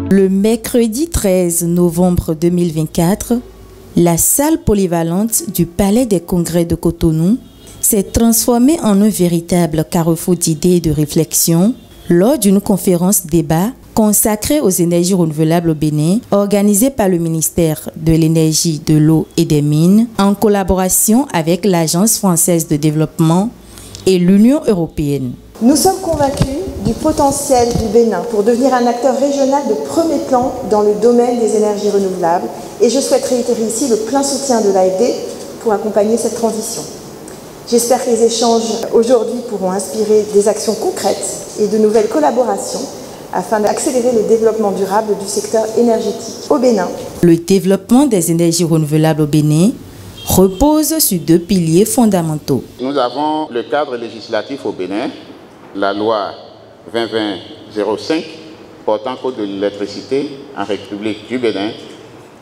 Le mercredi 13 novembre 2024, la salle polyvalente du Palais des Congrès de Cotonou s'est transformée en un véritable carrefour d'idées et de réflexion lors d'une conférence débat consacrée aux énergies renouvelables au Bénin, organisée par le ministère de l'Énergie, de l'Eau et des Mines, en collaboration avec l'Agence française de développement et l'Union européenne. Nous sommes convaincus du potentiel du Bénin pour devenir un acteur régional de premier plan dans le domaine des énergies renouvelables et je souhaite réitérer ici le plein soutien de l'AFD pour accompagner cette transition. J'espère que les échanges aujourd'hui pourront inspirer des actions concrètes et de nouvelles collaborations afin d'accélérer le développement durable du secteur énergétique au Bénin. Le développement des énergies renouvelables au Bénin repose sur deux piliers fondamentaux. Nous avons le cadre législatif au Bénin, la loi 2020-05 portant code de l'électricité en République du Bénin,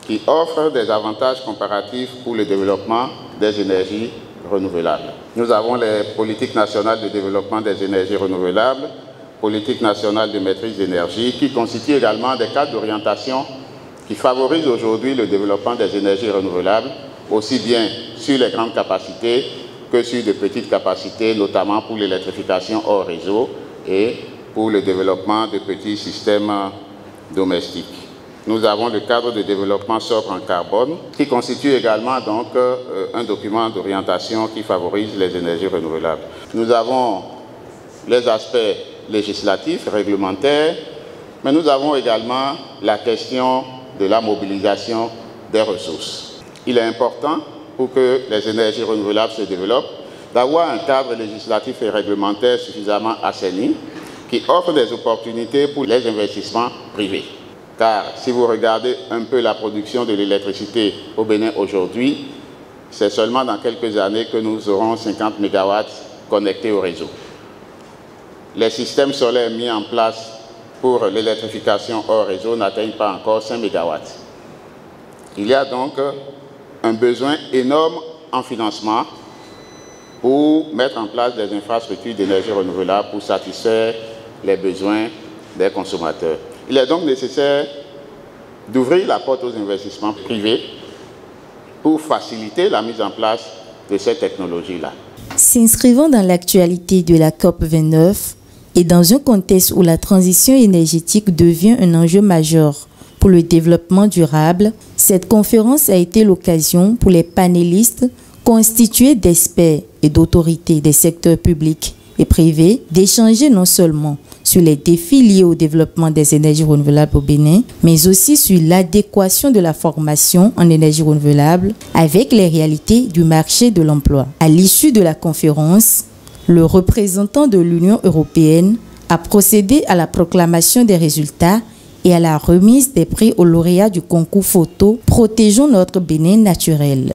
qui offre des avantages comparatifs pour le développement des énergies renouvelables. Nous avons les politiques nationales de développement des énergies renouvelables, politique nationale de maîtrise d'énergie, qui constituent également des cadres d'orientation qui favorisent aujourd'hui le développement des énergies renouvelables, aussi bien sur les grandes capacités que sur de petites capacités, notamment pour l'électrification hors réseau et pour le développement de petits systèmes domestiques. Nous avons le cadre de développement sobre en carbone, qui constitue également donc un document d'orientation qui favorise les énergies renouvelables. Nous avons les aspects législatifs, réglementaires, mais nous avons également la question de la mobilisation des ressources. Il est important, pour que les énergies renouvelables se développent, d'avoir un cadre législatif et réglementaire suffisamment assaini qui offre des opportunités pour les investissements privés. Car si vous regardez un peu la production de l'électricité au Bénin aujourd'hui, c'est seulement dans quelques années que nous aurons 50 MW connectés au réseau. Les systèmes solaires mis en place pour l'électrification hors réseau n'atteignent pas encore 5 MW. Il y a donc un besoin énorme en financement pour mettre en place des infrastructures d'énergie renouvelable pour satisfaire les besoins des consommateurs. Il est donc nécessaire d'ouvrir la porte aux investissements privés pour faciliter la mise en place de ces technologies-là. S'inscrivant dans l'actualité de la COP29 et dans un contexte où la transition énergétique devient un enjeu majeur pour le développement durable, cette conférence a été l'occasion pour les panélistes constitués d'experts et d'autorités des secteurs publics et privés d'échanger non seulement sur les défis liés au développement des énergies renouvelables au Bénin, mais aussi sur l'adéquation de la formation en énergie renouvelable avec les réalités du marché de l'emploi. À l'issue de la conférence, le représentant de l'Union européenne a procédé à la proclamation des résultats et à la remise des prix aux lauréats du concours photo Protégeons notre Bénin naturel.